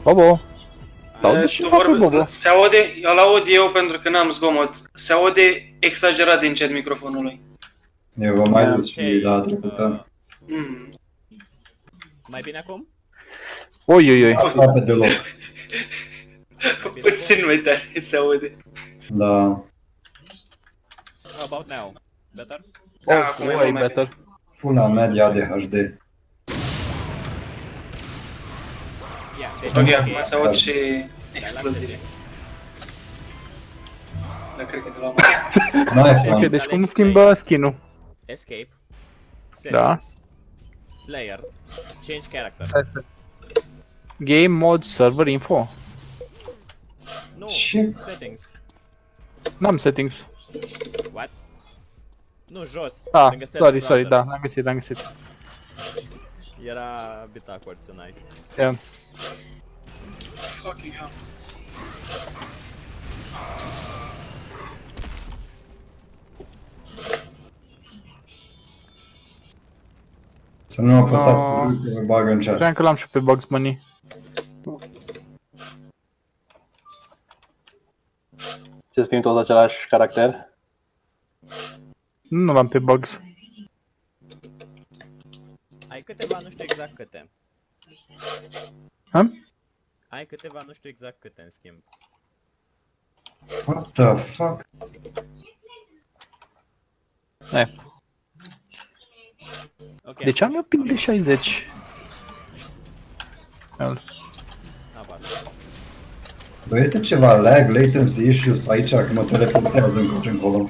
Bobo! Sau de ce fac pe Bobo? Se aude, îl aud eu pentru că n-am zgomot. Se aude exagerat din cet microfonului. Eu vă mai zis și data trecută. Mai bine acum? Oi, oi, oi. Aproape deloc. Puțin mai tare se aude. Da. How about now? Better? Da, Oh, acum e way mai better. Pula mea de ADHD. Yeah, deci Ok, acum se aud și explozii. explozii. Da, cred că de la mare. Nice Ok, one. deci cum schimbă skin-ul? Escape. Da. Settings. Player. Change character. Game mode server info. Nu, Ce? settings. N-am settings. What? Nu, jos. Ah, lângă settings sorry, browser. da, l-am găsit. Era a bit awkward tonight. Yeah. Fucking hell. Să nu apăsați No. că vă bagă în chat. Cream că l-am și pe Bugs Bunny. Ce fim toți același caracter? Nu l-am pe Bugs. Ai câteva, nu știu exact câte. Hm? Ai câteva, nu știu exact câte, în schimb. What the fuck? Ok, Deci am eu ping de 60. Abar. Bă, este ceva lag, latency issues pe aici, că mă teleportează încoace încolo.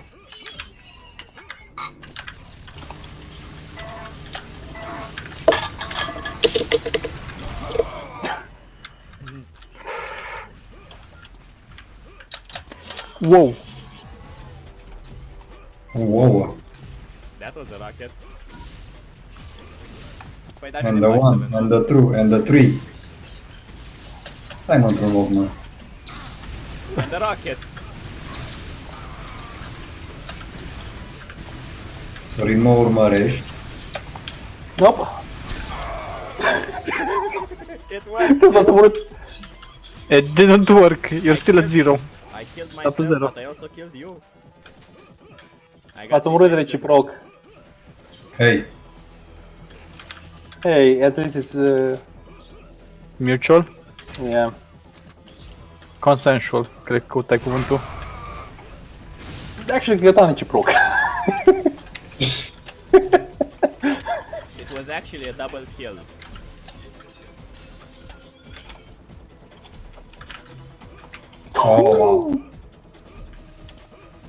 Wow! Wow. That was a rocket. Păi dar And ne the bagi, one, avem. and the two, and the three. Stai mă într-un loc, mă. And the rocket. Sorin, mă urmărești. Nope. It worked. V-ați omorât. It didn't work, you're still at zero. I killed Stop myself, zero. but I also killed you. I got V-ați omorât vengeance. reciproc. Hei, Hey, at least it's Mutual? yeah. Consensual, cred că căutai cuvântul. Actually, cred că reciproc. It was actually a double kill. oh, wow.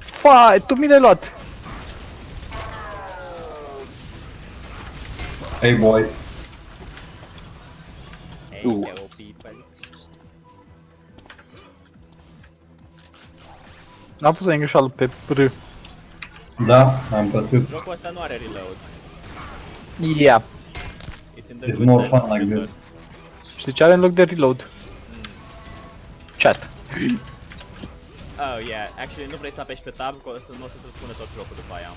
Fai, tu mi l-ai luat! Hey boy. Hey, Ooh. hello people. N-am pus în greșeală pe R. Da, am pățit. Jocul ăsta nu are reload. Yeah. It's in the It's good more time fun like shooter. this. Știi ce are în loc de reload? Chat. Oh, yeah. Actually, nu vrei să apeși pe tab, că o să nu o să-ți răspunde tot jocul după aia.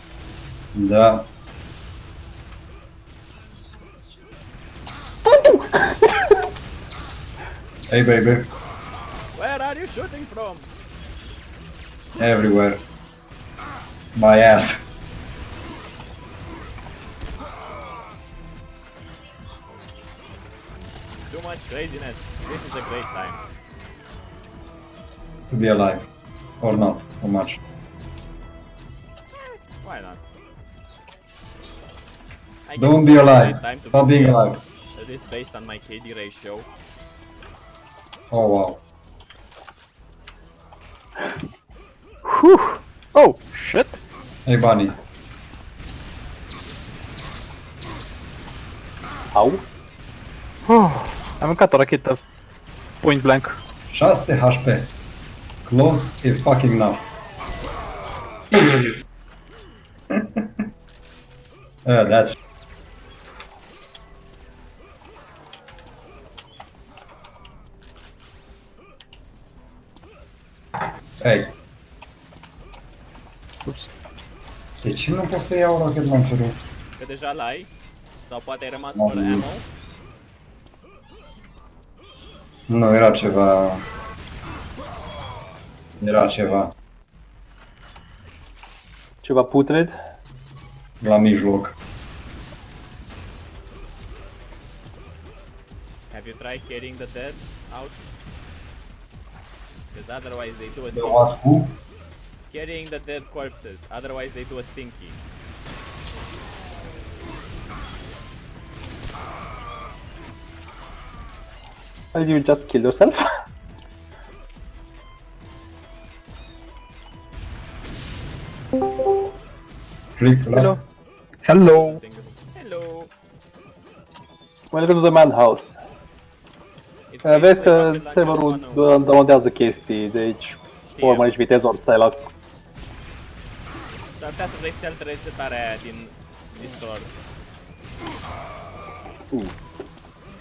Da. Hey baby. Where are you shooting from? Everywhere. My ass. Too much craziness. This is a great time. To be alive. Or not. So much. Why not? I guess Don't it's be a alive. great time to Stop being here. alive. It is based on my KD ratio. Oh wow. Whew. Oh, shit. Hey bunny. Au? Am mâncat o rachetă. Point blank. 6 HP. Close is fucking enough. That's... Hey. Ups. De ce nu pot să iau rocket launcher-ul? Că deja l-ai. Sau poate ai rămas Am fără avut. ammo. Nu, era ceva... Era ceva Ceva putred. la mijloc. Have you tried carrying the dead out? Because otherwise they do a De stinky. what cu? Carrying the dead corpses, otherwise they do a stinky. Did you just kill yourself? Flick, Hello. Hello. Hello! Welcome to the madhouse. It's Vezi basically că rocket launcher serverul 101. downloadează chestii, deci ori mai ești viteză, ori stai la... S-ar putea să vrei să altă resetarea aia din Discord.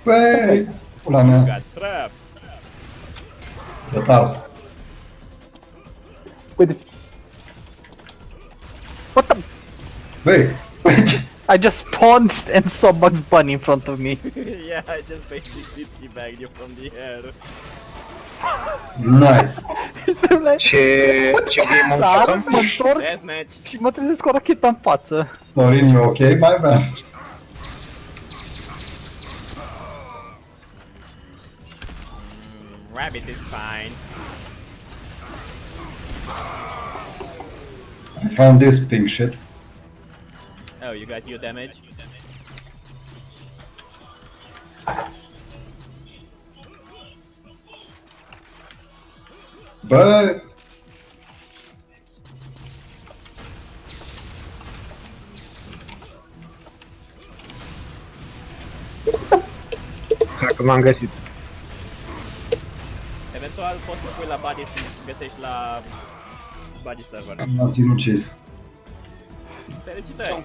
Băi, pula mea, Got trap! țătar. Uite, What the? Băi, I just spawned and saw Bugs Bunny in front of me. Yeah, I just basically teabagged you from the air. nice. Ce game am Sar, jucat? mă întorc Deathmatch! și mă trezesc cu o rachetă în față. Sorin, you ok, my man? Rabbit is fine. I found this pink shit. Oh, you got your damage? Băi, Dacă m-am găsit. Eventual poți să pui la body și găsești la body server. m-am sinucis. Felicitări!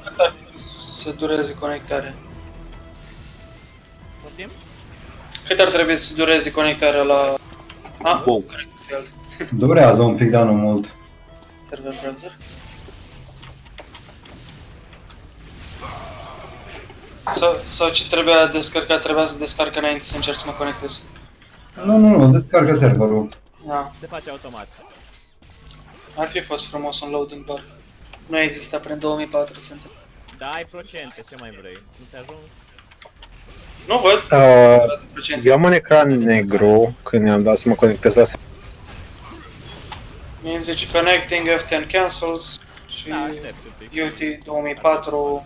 Să dureze conectarea. Poftim? Cât ar trebui să dureze conectarea la... Wow. Durează un pic, dar nu mult. Server browser? Sau ce trebuia descărcat, trebuia să descarc înainte să încerc să mă conectez. Nu, descarcă serverul. Da. Se face automat. Ar fi fost frumos un loading bar. Nu exista prin 2004, să înțeleg. Da, ai procente, ce mai vrei? Nu ți ajung? Nu văd procente. Eu am un ecran negru când mi-am dat să mă conectez la Mi zice connecting F10 cancels și Da, aștept un pic. UT 2004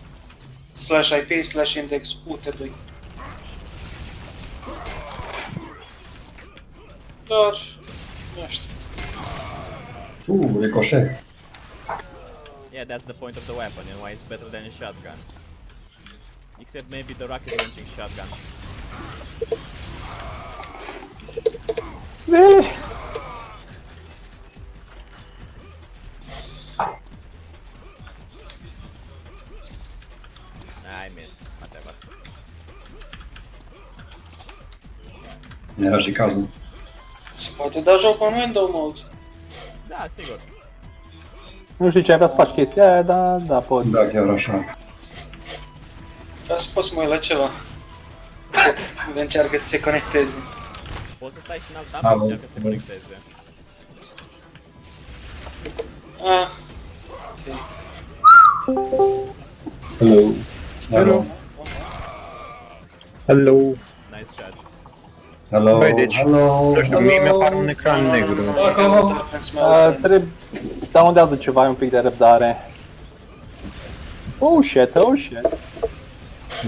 /IP/index UT2. Dar, nu știu. Ricochet. Yeah, that's the point of the weapon and why it's better than a shotgun. Except maybe the rocket launching shotgun. I missed. Whatever. Era și cazul. Se poate da joc în window mode. Da, sigur. nu știu ce ai vrea să faci chestia aia, dar da, poți. Da, chiar așa. Ca să poți să mă uit la ceva. Cât încearcă să se conecteze. Poți să stai și în alt Ah, tab bun. încearcă să se conecteze. Ah. Hello. Hello. Hello. Nice shot. Hello. Băi, deci, Hello. nu știu, mie mi-apare un ecran negru. Trebuie... Downloadează ceva, ai un pic de răbdare. Oh shit, oh shit.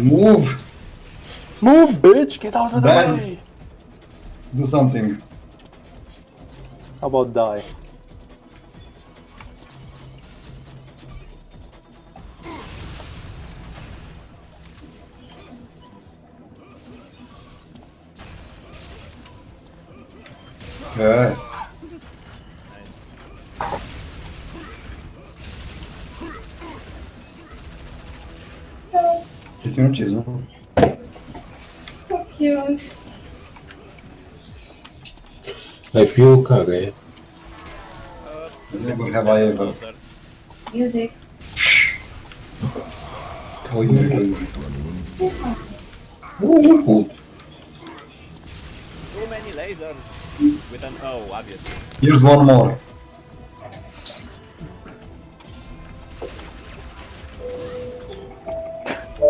Move. Move, bitch, get out of the Dance. way. Do something. How about die? Yeah. Ce sinucis, nu? So cute. Ai più care? Never have I ever. Closer. Music. Oi, oi, oi. Nu, nu pot. Too many lasers. With an O, obviously. Here's one more.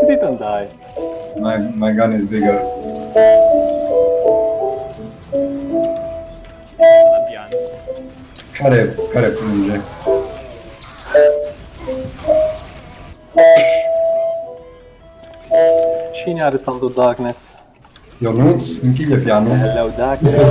He didn't die. My gun is bigger. Fabian. Care plânge? Cine are Sound of Darkness? Ionuț, închide pianul. Hello, Darkness.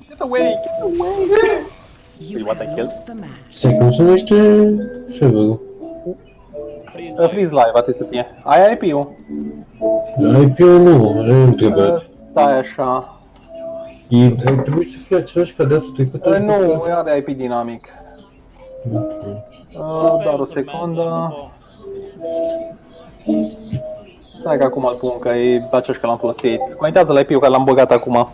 Get away! Get away! You what I have killed? lost the match. Se cum se numește serverul? Freeze live, atât să fie. Ai IP-ul? IP-ul nu trebuie. Stai așa. Ar trebui să fie același ca data trecută? Nu, are IP dinamic. Ok. Doar o secundă. Stai că acum îl pun, că e aceeași că l-am folosit. Conectează la IP-ul care l-am băgat acum.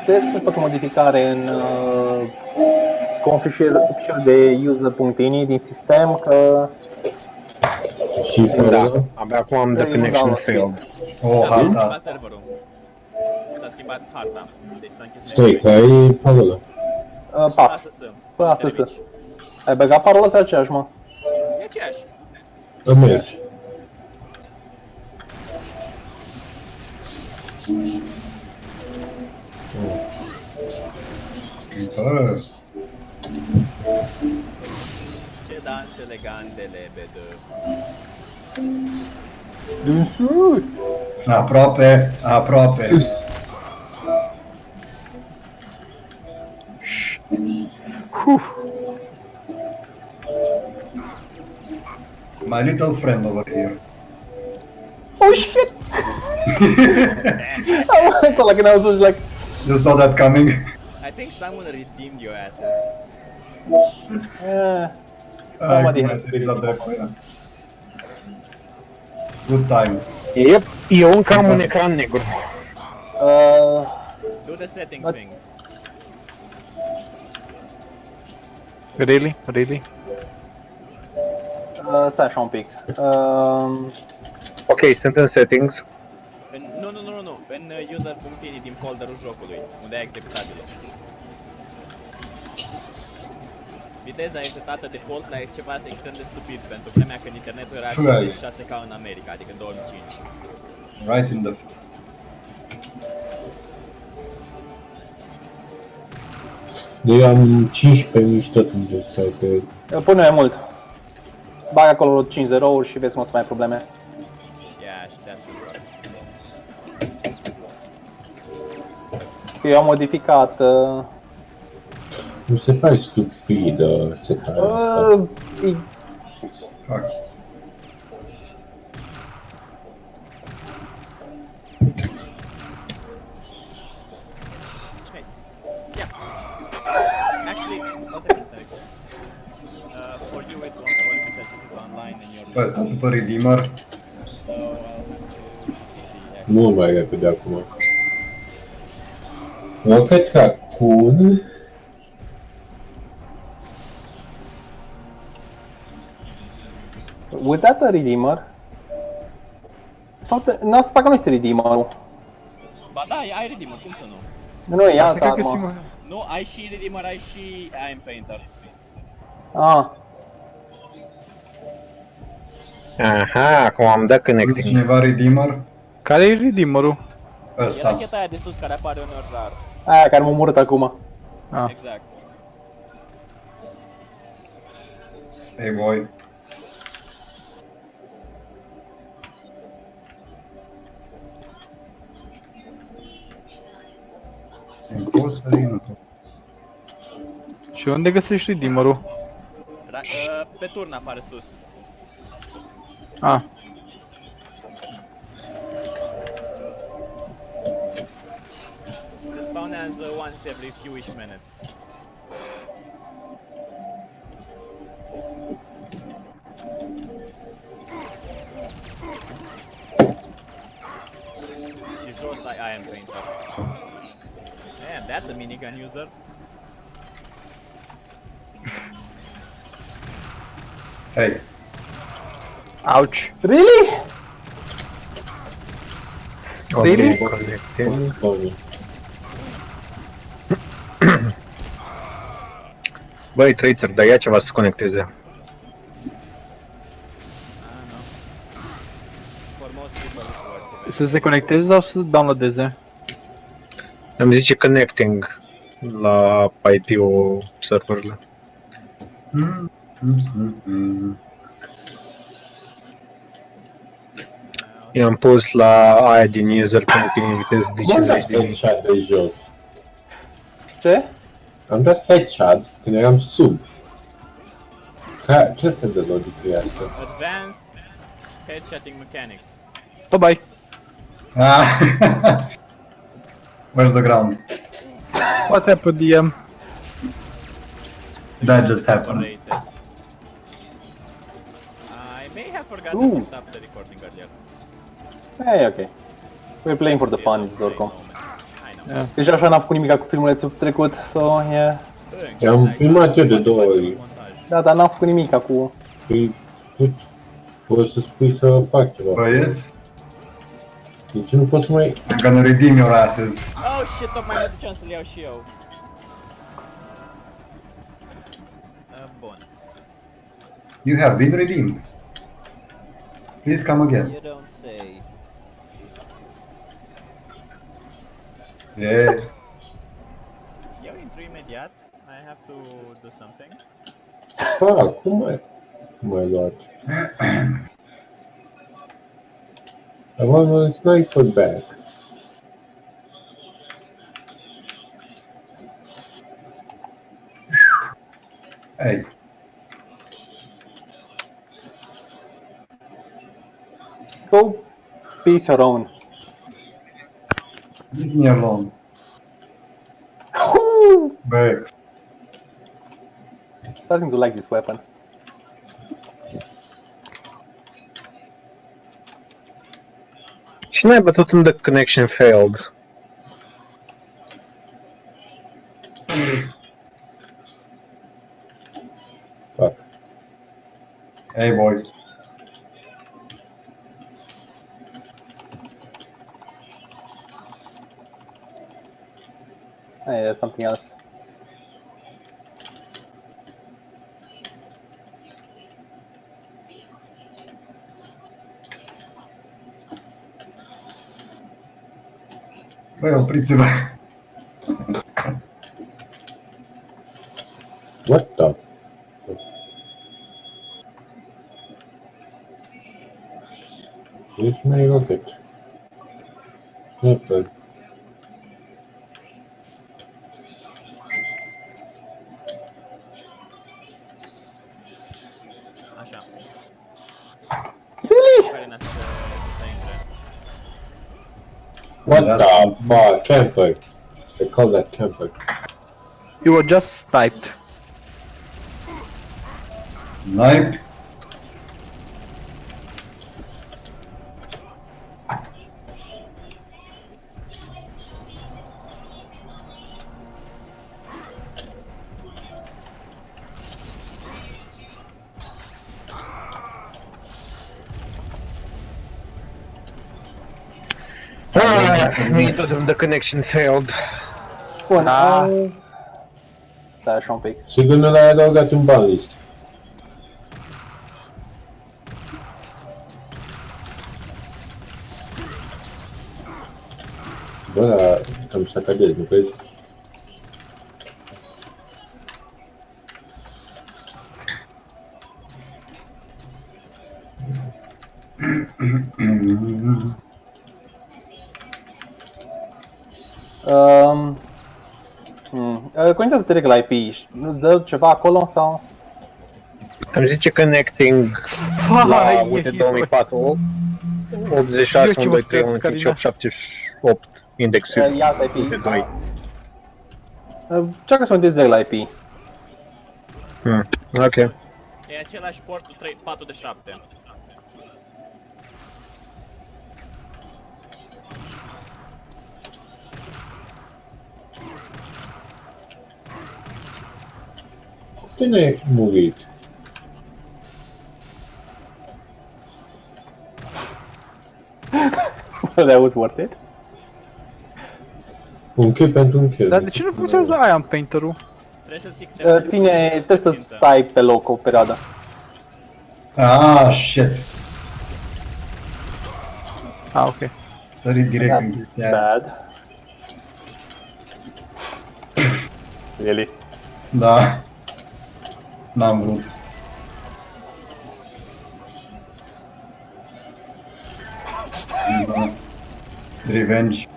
Trebuie să fac o modificare în fișierul de user.ini din sistem, că Și fără Da, ăla? abia acum am the Eu connection dau failed. Oh, S-a harta schimbat asta. serverul. S-a schimbat harta. Deci s-a închis Stai, network. care e parola? pas. Pasă. Pasă. Ai băgat parola sau aceeași, mă? E aceeași. A mers. Bă, Ce dans elegant de lebedă. aproape. My little friend over here. Oh shit! I felt like I was just like, You saw that coming? I think someone redeemed your asses. Ai, Comedy cum has ai zis dreptul ăla. Good times. Yep, eu încă am un ecran negru. Do the setting But- thing. Really? Really? stai așa un pic. Ok, sunt în settings. Nu. În user.ini din folderul jocului, unde ai executabilul. Viteza e setată default la ceva extrem de stupid, pentru vremea când internetul era Right. 56K în America, adică în 2005. Right in the... Eu am 15 și tot unde stai, cred. Pune mai mult. Bag acolo 5 zerouri și vezi cum o să mai ai probleme. Yeah, și de aceea. Eu am modificat... Nu se pare stupidă setarea asta. e- Fuck. Actually, one second, Derek. For you it won't work because this is online and you're... Bă, ăsta după Redeemer. So I'll have to... Nu mai repede acum. Rocket Raccoon? Was that a Redeemer? Toate... N-a să facă noi este Redeemer-ul. Ba da, ai Redeemer, cum să nu? Nu, e altă Cred că armă. singur. Nu, ai și Redeemer, ai și Iron Painter. Ah, Aha, acum am dat Văzut connecting. cineva Redeemer? Care e redeemer-ul? E Ăsta. racheta aia de sus care apare uneori rar. aia care m-a omorât acum. Ah. Exact. Hey boy. În poți să vină tu. Și unde găsești redeemer-ul? Pe turn apare sus. Ah, Se spawnează once every few-ish minutes. am printer. Yeah, that's a minigun user. Hey, Ouch. Really? Ok, Really? connecting. Bun. Băi, Tracer, dar ia ceva să conecteze. I don't know. For most people it's worth it. Să se conecteze sau să downloadeze? Îmi zice connecting la IP-ul serverului. I-am pus la aia din user pentru că invitez de Cum am 50 dat de mii. headshot de jos? Ce? Am dat headshot când eram sub. Ce fel de logică e asta? Advanced headshotting mechanics. Bye-bye. Ah. Where's the ground? What happened, DM? That just happened. Overrated. I may have forgotten Ooh. to stop the recording earlier. Hey, ok. We're playing for the fun, oricum. I know. Yeah. Deci așa n-am făcut nimic cu filmulețul trecut, so, yeah. I-am filmat eu de 2 ori. Da, dar n-am făcut nimic cu... Păi, poți să spui să fac ceva. Băieți, De ce nu poți să mai... I'm gonna redeem your asses. Oh shit, tocmai mă duceam să-l iau și eu. Bun. You have been redeemed. Please come again. You don't say. Yeah. Eu intru imediat. I have to do something. Fac, cum ai luat? I want a sniper back. Hey. Go piece your own. Leave me alone. Bă, Starting to like this weapon. Și n-ai bătut în the connection failed. Fac. hey boy. Hey, that's something else. Băi, opriți-vă. What the? Ești mai rocket. Sniper. Așa. Really? Care n-a să intre. What the fuck? Camper. They call that camper. You were just sniped. Snipe. Me tot în the connection failed. Bun, stai așa un pic. Sigur nu l-ai adăugat în ban list. Bă, dar cam sacadez, nu crezi? Conectează direct la IP. Nu-ți dă ceva acolo sau? Îmi zice connecting la uite 2004 86 1 2 3 1 5 8 7 8 indexul Ia altă IP. uite 2. Încearcă să conectezi direct la IP. Ok. E același portul 4 de 7. de n-ai murit? Well, that was worth it. Un kill pentru un kill. Dar de ce nu funcționează Iron Painter-ul? Trebuie să-ți câteva Trebuie să stai pe loc o perioadă. Ah, shit. Ah, ok. Sărit direct în That's chestia. bad. Really? Da. N-am vrut. Da. Revenge.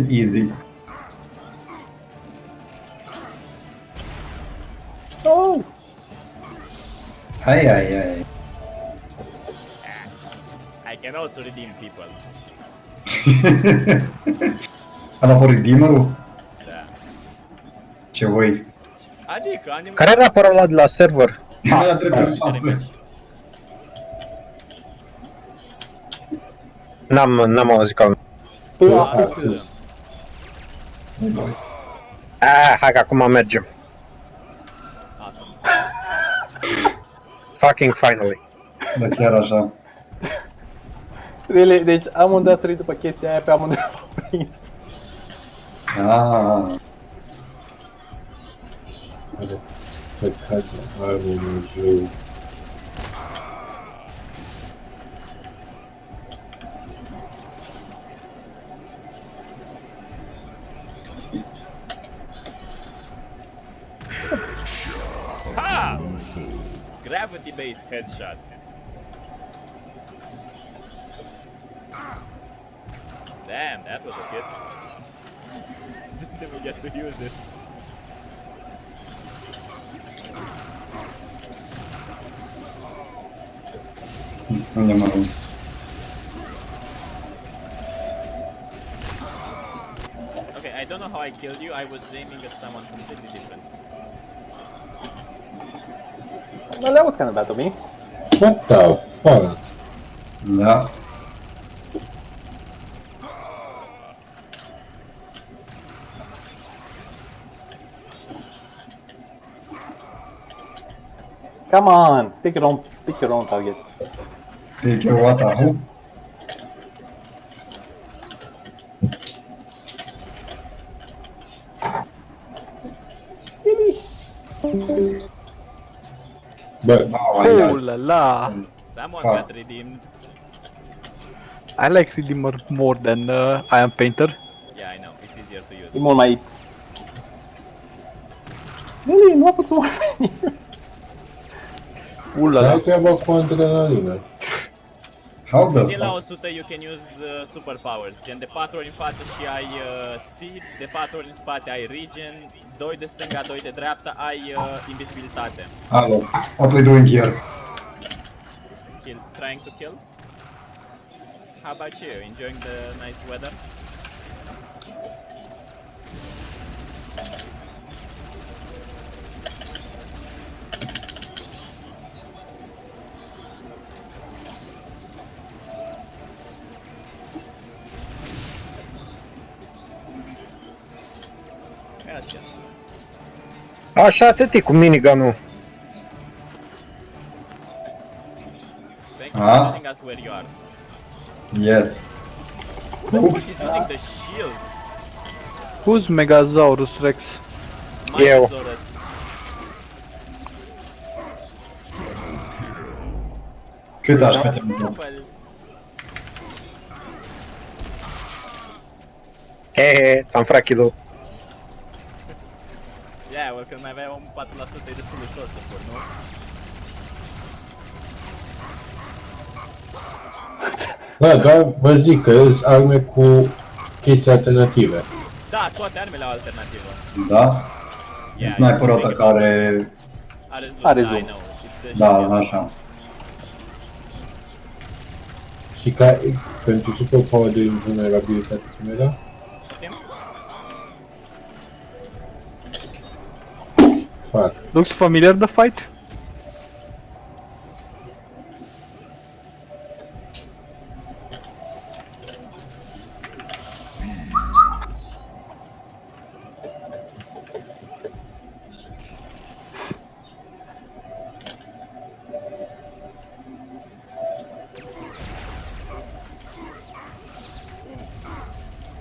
Easy. Oh! Ai, ai, ai. I can also redeem people. Ăla cu redeemer-ul? Da. Ce waste. Adică, anime... Care era părul ăla de la server? Ăla trebuie în față. N-am auzit ca... Hai că acum mergem. Awesome. Fucking finally. Da, chiar așa. Really? Deci amândoi ați sărit după chestia aia, pe amândoi v-au prins. Ah. Păcat, armul jeu. Ha! Gravity-based headshot. Damn, that was a hit. Didn't even get to use it. Unde am ajuns? Okay, I don't know how I killed you. I was aiming at someone completely different. Well, that was kind of bad to me. What the fuck? Da. Come on, pick your own target. Pick your what, ahu? Bă, Oh la la! Someone Fuck. got redeemed. I like Redeemer more than Iron Painter. Yeah, I know. It's easier to use. E mult mai... Really? Nu a putut să mă veni. La la! ai treaba cu adrenalină. How the Din la fuck? 100 you can use superpowers, gen de 4 ori în față și ai speed, de 4 ori în spate ai regen, 2 de stânga, 2 de dreapta ai invisibilitate. Hello. What we doing here? Kill, trying to kill? How about you? Enjoying the nice weather? Așa. Așa atât e cu minigun-ul. Thank you for Ah. telling us where you are. Yes. He's using the shield. Who's Megasaurus Rex? Eu. Minosaurus. Cât aș face? Well, Hehe, s-am frachidul. yeah, well, când mai avea un 4% e destul de ușor să pun, nu? Da, dar vă zic că sunt arme cu chestii alternative. Da, toate armele au alternativă. Da? Yeah, Sniperul you ăsta pick it care... up. Are zoom, Are da, zoom. I know. It's the Da, shield. așa. Și ca pentru superpower de invulnerabilitate cum era? Poftim? Fuck. Looks familiar the fight?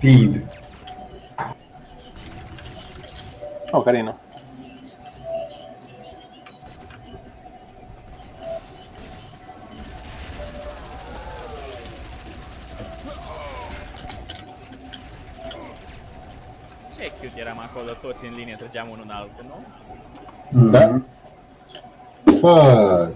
Speed. Oh, carino. Ce cute eram acolo, toți în linie, trăgeam unul în altul, nu? Da? Fuck!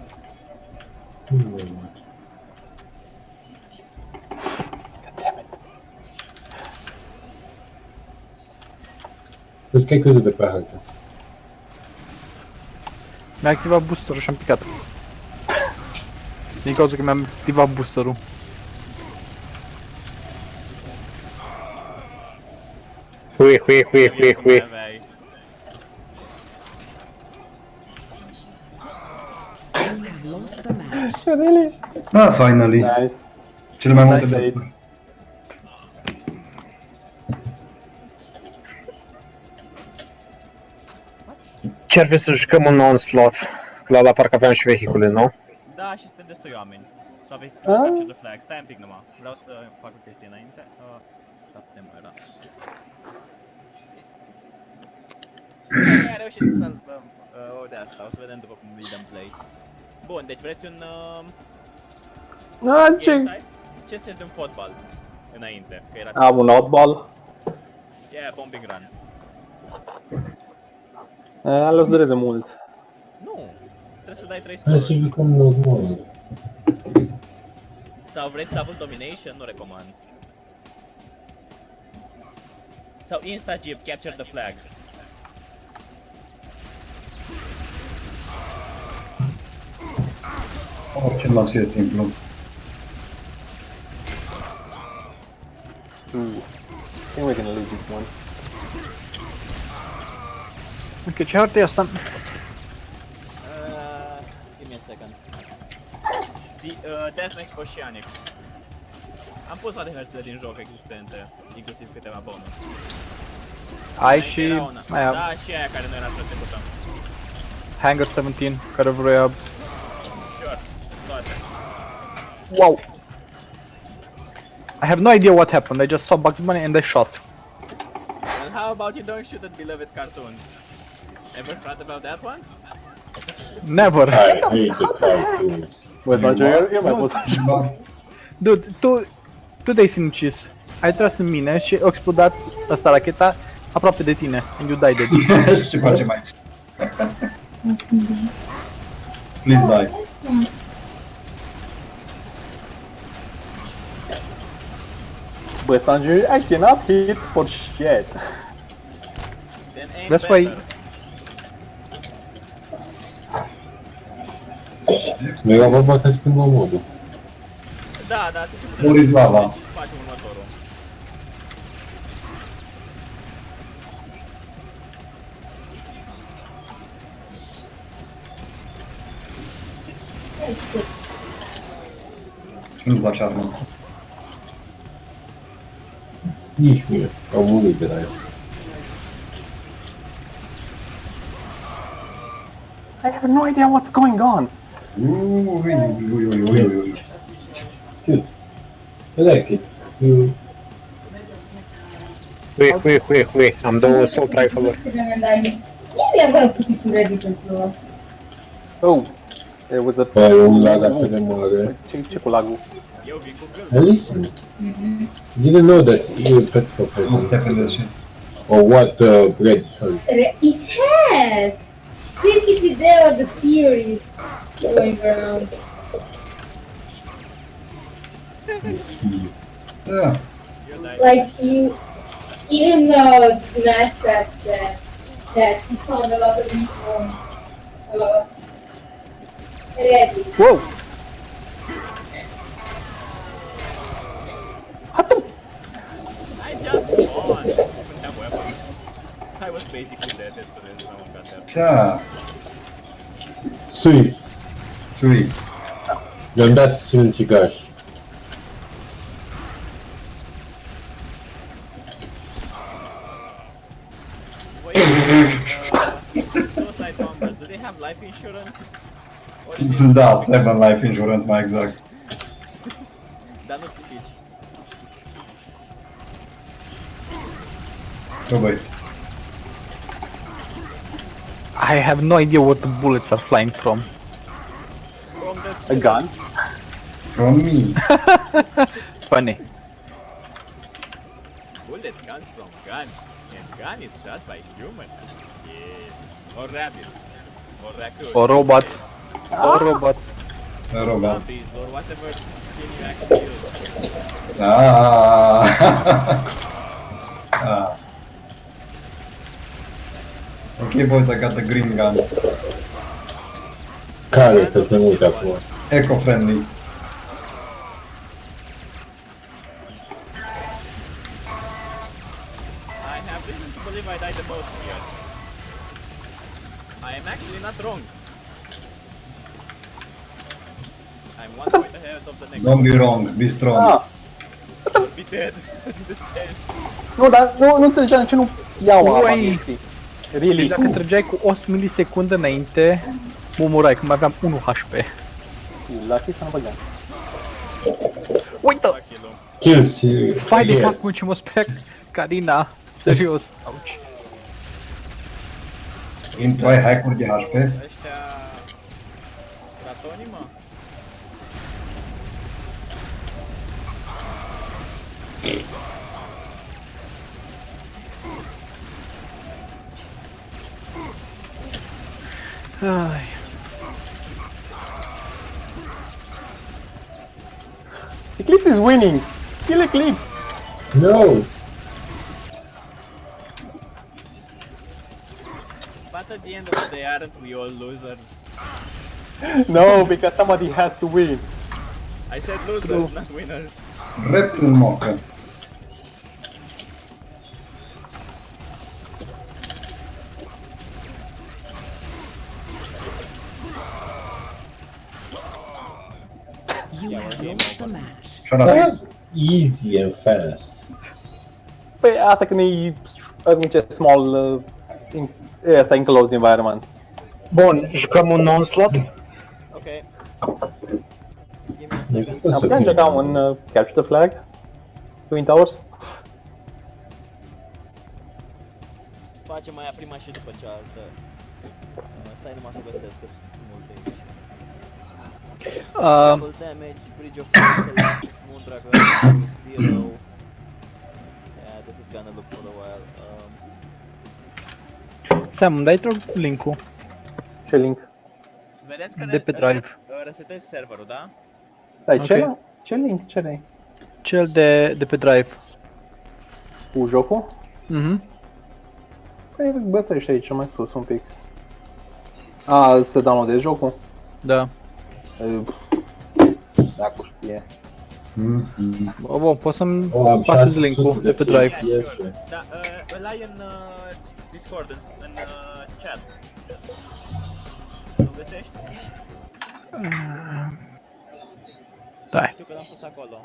Vezi că ai căzut de pe hartă. Mi-a activat boosterul și am picat. Din cauza că mi-am activat boosterul. Hui. Aveai. You have lost the match. Really? Ah, finally. Nice. Cele mai multe Nice de Ce ar fi să jucăm un non-slot? Că la parcă aveam și vehicule, nu? Da, și suntem destui oameni. Să aveți Ah. capture the flag. Stai un pic numai. Vreau să fac o chestie înainte. Stop de mă, a reușit să salvăm de asta. O să vedem după cum îi dăm play. Bun, deci vreți un Ah, ce? game type? Ce se de un fotbal înainte? Că era Am un outball. yeah, bombing run. Alea o să dureze mult. Nu, trebuie să dai 3 Hai să scoruri. jucăm normal. Sau vreți double domination? Nu recomand. Sau insta-jeep, capture the flag. Orice nu fie simplu. I think we can lose this one. Ok, ce hartă e asta? Give me a second. Deathmatch Oceanic. Am pus toate hărțile din joc existente, inclusiv câteva bonus. Ai Înainte și era una. aia, Da, și aia care nu era să trecută. Hangar 17, care vroia... Sure, toate. Wow! I have no idea what happened, I just saw Bugs Bunny and I shot. And how about you don't shoot at beloved cartoons? Ever thought about that one? Never! I hate the cartoons. Băi, să eu mai pot să Dude, tu te-ai sinucis. Ai tras în mine și a explodat asta racheta aproape de tine. And you died de Și ce facem aici? Please die. Băi, Sanju, I cannot hit for shit. Then aim That's why- better. Nu era vorba că schimbăm modul. Da, da, ți-a început Muriți lava. Deci facem următorul. Nu-mi place arma. Nici mie. Am murit de la el. I have no idea what's going on. Ui. Cute. I like it. You... Hui. Am două assault rifle-uri. Maybe I'm gonna put it to ready as well. Oh, it was a... Păi, un lag atât de mare. Ce cu lagul? Eu vin cu gâl. Hey, listen. Didn't know that you put Nu să te aprindeți și... or what bread, sorry. It has! Basically, there are the theories going around. I see. Da. Eu dai. Like, even Matt said that he found a lot of people ready. Wow! I just won. Didn't have weapons. I was basically dead as soon as someone got that. Da. Swiss. Sui. Le-am dat sinucigaș. Wait, suicide bombers, do they have life insurance? Or is it... Da, 7 life insurance mai exact. Dar nu știți. Bă, băieți. I have no idea what the bullets are flying from. From A the gun? From me. Funny. bullet comes from gun, and gun is shot by human. Yes. Or rabbit. Or raccoon. Or robots. Or robots. Robot. Zombies, or whatever skin you actually use. Ok, boys, I got the green gun. Care sunt mai multe acum. Eco-friendly. I have reason to believe I died the most here. I am actually not wrong. I'm one point ahead of the next Don't be wrong, be strong. Ah, I'll be dead in this case. nu, dar nu înțelegeam de ce nu iau arma Uai. vieții. Really? Deci dacă trăgeai cu 1 milisecundă înainte, mă murai, că mai aveam 1 HP. La ce să-mi băgăm? Uită! Fuck you, Lum. Kills, Fai de yes. fapt cum ce mă speria Carina. Serios. Auci. Tu ai hack-uri de HP? Ăștia... Ratonii, mă? Ai. Eclipse is winning! Kill Eclipse! No! But at the end of the day, aren't we all losers? No, because somebody has to win. I said losers, not winners. Drept în mocă. You Yeah, have we're lost game the over. match. Și-o That's easy and fast. Păi asta când e ce small, ăsta enclosed environment. Bun, jucăm un non-slot? Okay. Give me a second. Am putea încerca un Capture the Flag? Twin Towers? Facem aia prima și după cealaltă. Stai numai să găsesc, că sunt multe aici. Double damage, Bridge of Collapse, Moon Dragon, Zero. Yeah, this is gonna look for a while. Sam, îmi dai rog link-ul Ce link? Vedeți că de pe Drive. resetezi serverul, da? Dai, Ok. ce link? Ce link? Cel de pe Drive. Cu jocul? Mhm. Păi găsești aici mai sus un pic. A, să downloadezi jocul? Da. Dacă știe. Bă, poți să-mi Oh, am pasezi 600 link-ul de pe de Drive. Yeah, FPS. sure. Da, îl ai în Discord, în chat. Nu găsești? Da. Știu că l-am pus acolo.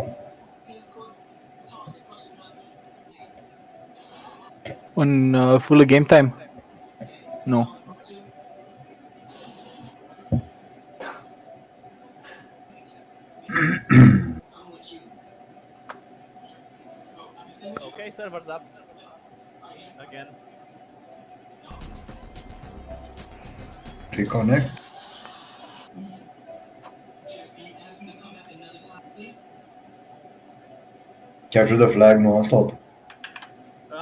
În full game time? Nu. Okay, server's up. Again. Reconnect. Capture the flag, nu am slot.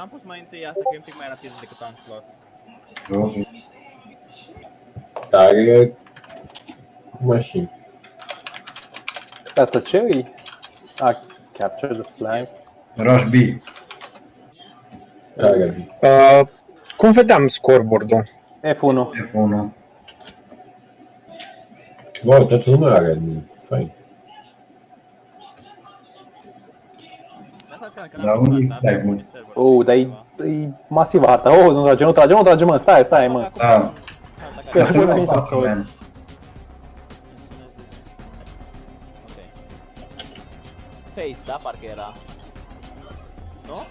Am pus mai întâi asta, că e un pic mai rapid decât am slot. Ok. Tare mașini. Asta ce e? A, Capture the Flag. Rush B. Tare. Cum vedeam scoreboard-ul? F1. F1. Wow, toată lumea are. Fain. Lăsați că Da, n-am unde pus e data, flag, avem mă? unii server. Oh, dar e masivă harta. Oh, nu trage, mă. Stai, mă. Da. Că Asta nu nu e am patru. patru, man. As soon as this... Ok. Face, da? Parcă era. Nu?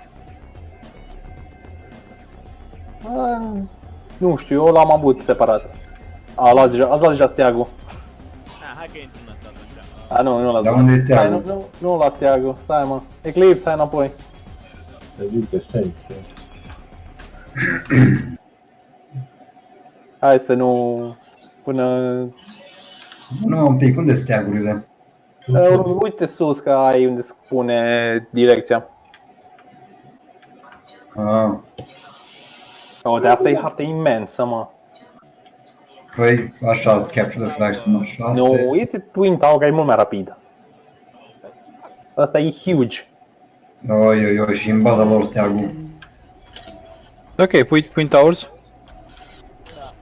Nu știu, eu l-am avut separat. Ați luat deja steagul. Hai că intru în ăsta atunci. A, nu l-ați Dar luat. unde este Stai, steagul? nu la steagul, stai mă. Eclipse, hai înapoi. Te duc, stai. Hai să nu... Până... Nu, un pic, unde sunt steagurile? Uite sus că ai unde spune direcția. Ah, De asta e hartă imensă, mă. păi, așa, capture the flag, sunt 6. Nu, este Twin Tower care e mult mai rapid. Asta e huge. Oi, și în baza lor steagul. Ok, Twin Towers. Da.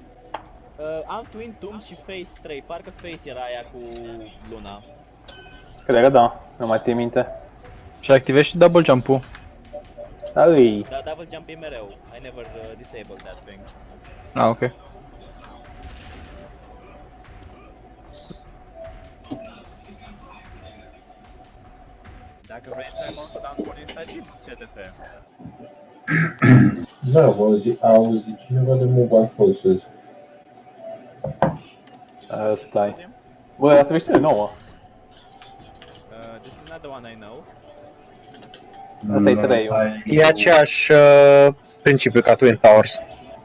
Am Twin Tomb și Phase 3, parcă Phase era aia cu Luna. Cred că da, nu mai țin minte. Și activezi și double jump-ul. Da, îi... Dar double jump e mereu. I never disabled that thing. Ah, ok. Dacă vrei să să dau un porn instagit, CTF. Da, a auzit cineva de Mobile Forces. Stai. Bă, asta e știre nouă. This is not the one I know. Asta e 3-ul. E aceeași principiu ca Twin Towers.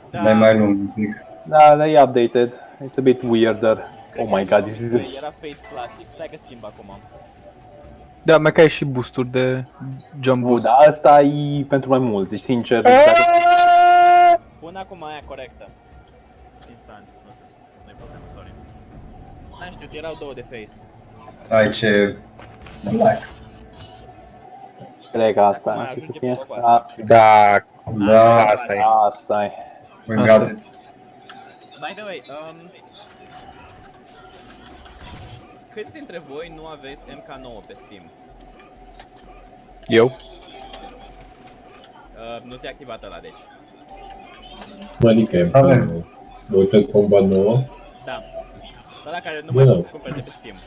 Dai mai lung un pic. Da, dar e updated. It's a bit weirder. Oh my god, this is... Era Phase Classic, stai că schimb acum. Da, mai că ai și boost-uri de jump Nu, boost. dar asta e pentru mai mulți, deci sincer... Pun acum aia corectă. Instant, nu știu, nu-i problemă, sorry. N-am știut, erau două de Face. Ai ce... Black. Cred că asta Acum ar fi să ajunge fie. pe locul ăsta. Da, Da, asta e. Asta e. we got it. By the way, câți dintre voi nu aveți MK9 pe Steam? Eu? Nu ți-a activat ăla, deci. Adică, Avem. Mortal Kombat 9, Da. Ăla care nu mai Da. poți să cumperi de pe Steam.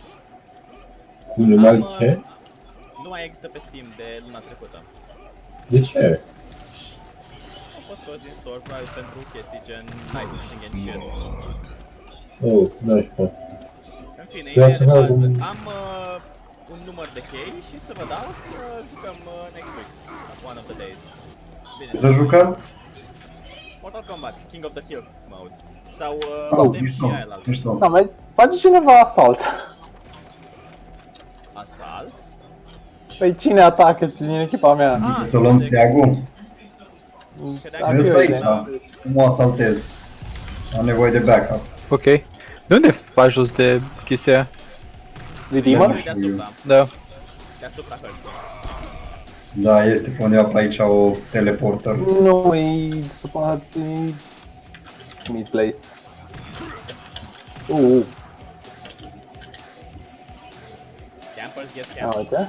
cu numai ce? Nu mai există pe Steam de luna trecută. De ce? Au fost scos din store, probabil pentru chestii gen licensing and shit. Oh, nașpa. În fine, Vreau ideea să de fac bază. un- Am un număr de chei și să vă dau să jucăm next week, one of the days. Bine, Să jucăm? Mortal Kombat, King of the Hill mode. Sau Oh, putem și mișto, aia la altă. mișto. Da, mai face cineva asalt. Asalt? Păi cine atacă din echipa mea? Să luăm steagul? Credeam Eu că sunt uite. aici, nu mă asaltez. Am nevoie de backup. Ok. De unde faci jos de chestia aia? Redeemer? deasupra, Da. deasupra hărții. Da, este pe undeva pe aici o teleporter. Nu, e după e mid-place. Campers get Ia camped. uite.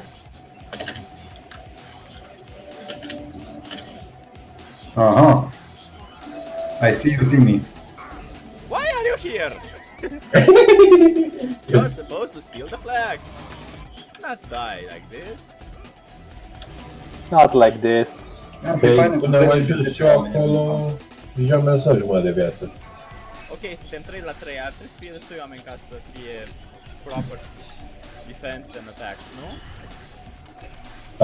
Aha. I see you see me. Why are you here? You're supposed to steal the flag. Not die like this. Not like this. Asta e faină cu Până mai 10 jos de și eu acolo, deja mi-a lăsat jumătate de viață. Ok, suntem 3 la 3, ar trebui să fie destui oameni ca să fie proper defense and attacks, nu?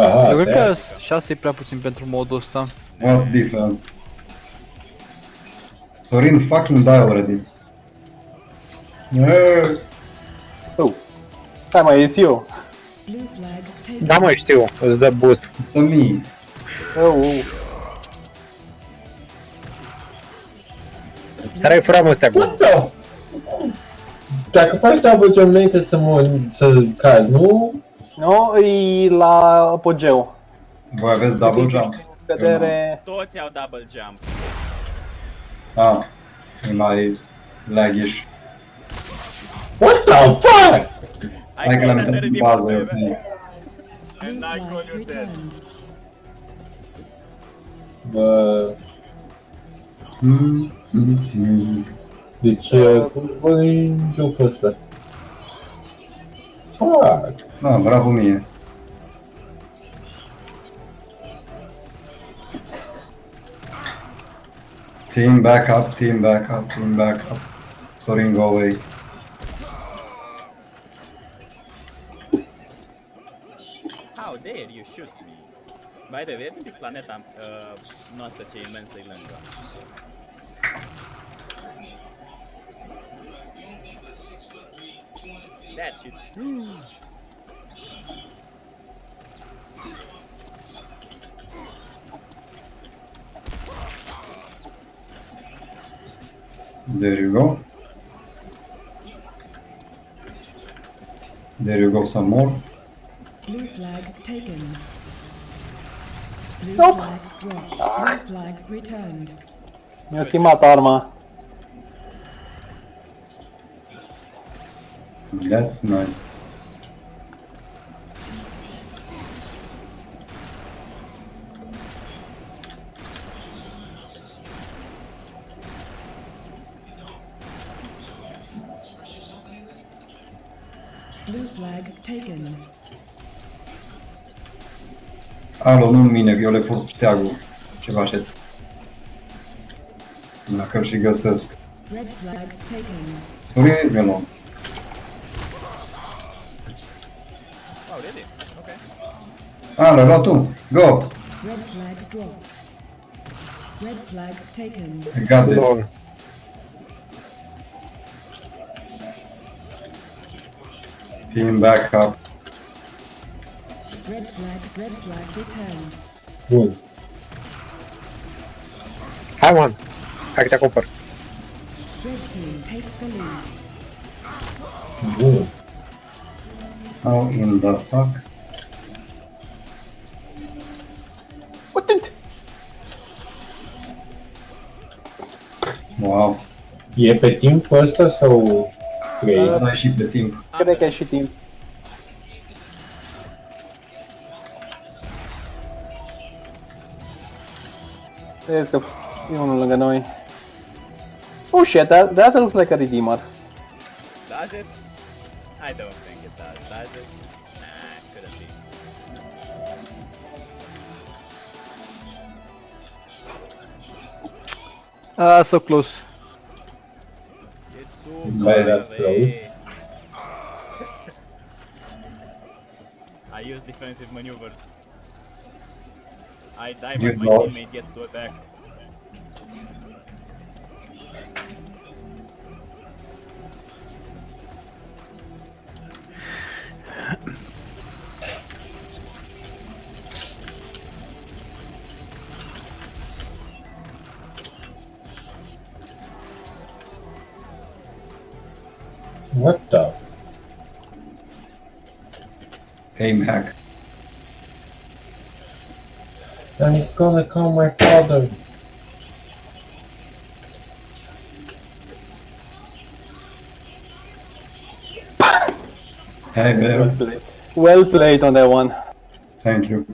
Aha, Eu cred da. că 6 e prea puțin pentru modul ăsta. What's defense? Sorin fucking die already. Yeah. Oh. Hai mai ies eu. Blue flag taken. Da, mă, știu, îți dă boost. It's a me. Care ai furat, mă, steagul? What the? Dacă faci double jump înainte să cazi, nu? Nu, e la apogeu. Voi aveți double jump? Cădere... Toți au double jump. Ah, e mai laghish. What the fuck? Hai că l-am intrat în bază, eu And Blue I call flag you dead. returned. Bă, deci, cum voi jocul ăsta? Fuck. Ah, bravo mie. Team backup, team backup, team backup. Sorin, go away. How dare you shoot me? By the way, vezi un pic planeta noastră ce imensă e lângă. That shit's huge! There you go. There you go, some more. Blue flag taken. Blue Nope. flag dropped. Blue flag returned. Mi-a schimbat arma. That's nice. Blue flag taken. Alo, nu mine, eu le fur steagul. Ceva așeți. Dacă îl și găsesc. Red flag taken. Sorry, Velo. Oh, really? Okay. Alo, luat tu. Go! Red flag dropped. Red flag taken. I got this. Lol. Team back up. Red flag returned. Bun. Hai, man. Hai că te acopăr. Red team takes the lead. Bun. How in the fuck? Uite! Wow. E pe timp ăsta sau 3? Ai și pe timp. Cred că ai și timp. Vezi că e unul lângă noi. Oh shit, that looks like a redeemer. Does it? I don't think it does. Does it? Nah, it couldn't be. Ah, so close. It's By super that close. I use defensive maneuvers. I die You but my know. teammate gets to attack. What the? Aim hack. I'm gonna call my father. Hey, Well man. played. Well played on that one. Thank you.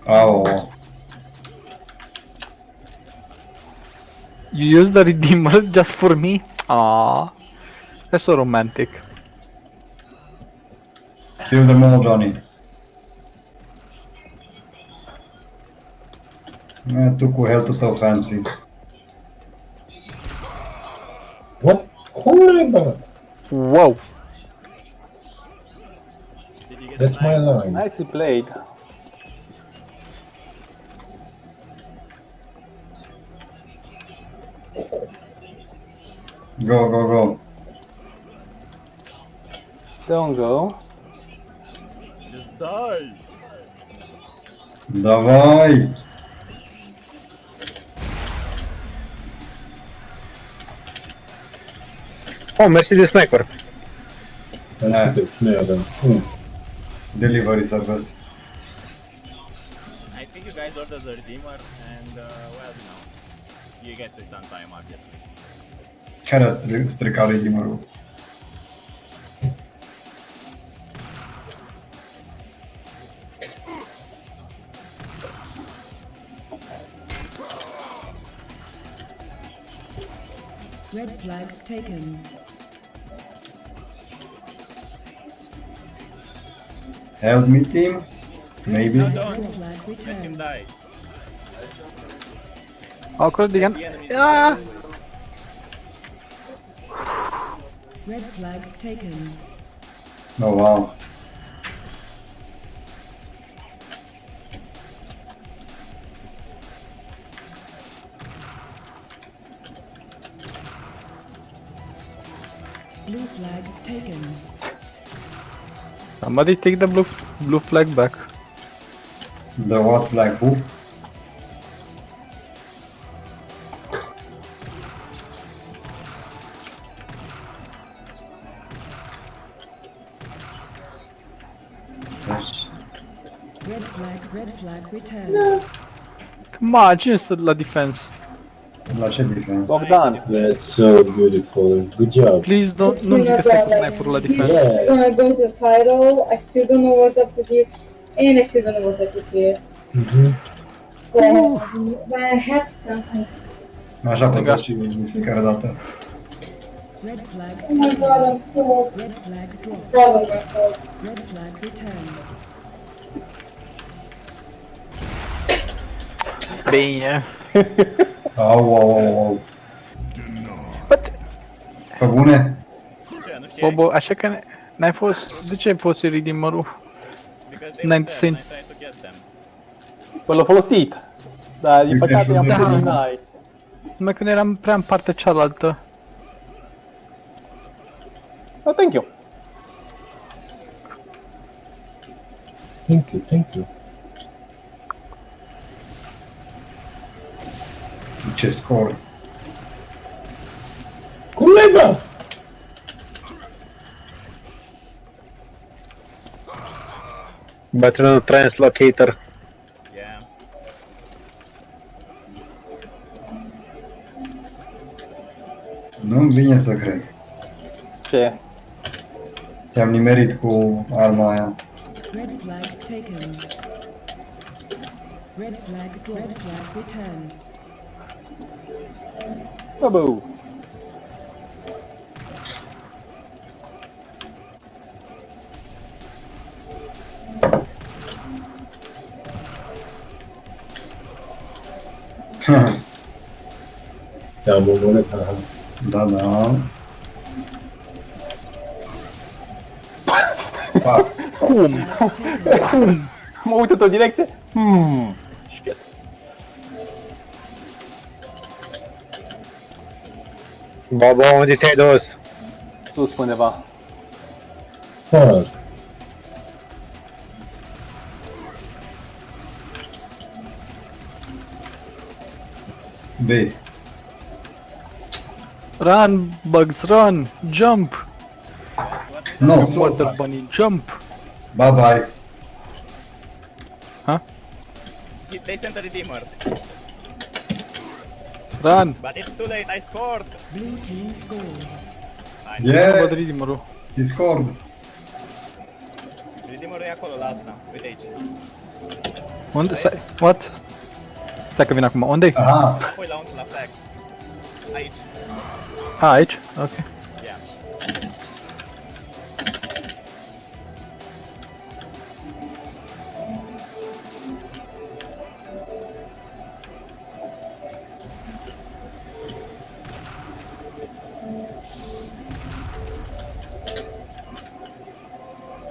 Oh. You use the redeemer just for me? Ah, that's so romantic. Kill them all, Johnny. Tu cu health-ul tău fancy. What? Cum naiba? Wow. Did you get That's my sniped? line. Nicely played. Go, go, go. Don't go. Just die! Давай! Oh, mersi de sniper. Asta câteți, noi avem. Delivery service. I think you guys ordered the Redeemer and, well, you know, you get it on time, obviously. Care ați stricat redeemer-ul? Red flag taken. Help me, team? Maybe? No, don't! Red flag Let him returned. die. Awkward again. The enemy Ah! Red flag taken. Oh, wow. flag taken. Somebody take the blue flag back. The what flag? Who? Yes. Red flag returned. Come on, cine stă la defense? La ce defense? Bogdan. That's so beautiful. Good job. Please, nu zic că stai sniperul la defense. Yeah. When I go to the title, I still don't know what's up with you, and I still don't know what's up with you. But I have something. Așa pot să și de fiecare dată. Red flag. Oh my god, I'm so Red flag dropped. proud of myself. Red flag returned. Bine. Au. But, Pe bune? Ce, nu știai? Bobo, așa că n-ai fost... De ce ai fost redeemer-ul? Because they N-ai were there and I seen- tried to get them. Păi l-a folosit. Dar din păcate i-am Da. pus din nice. Numai când eram prea în partea cealaltă. Oh, thank you. Thank you. Ce scor? Colega! Bătrânul translocator. Yeah. Nu-mi vine să cred. Ce? Te-am nimerit cu arma aia. Red flag taken. Red flag dropped. Red flag returned. Bă. Te-am omorât, aha. Da. Pac. Mă uit într-o direcție. Shit. Bobo, unde te-ai dus? Sus undeva. Fuck. B. Run, bugs, run! Jump! No, Water sus. bunny, jump! Bye. They sent a redeemer. Run! But it's too late, I scored! Blue team scores. I know. Nu Yeah, văd redeemer-ul. he scored. Redeemerul e acolo, la asta. Uite aici. Unde? Stai, what? Stai că vin acum. Unde-i? Aha. Apoi la unul, la flag. Aici. Aici? Ok. Yeah.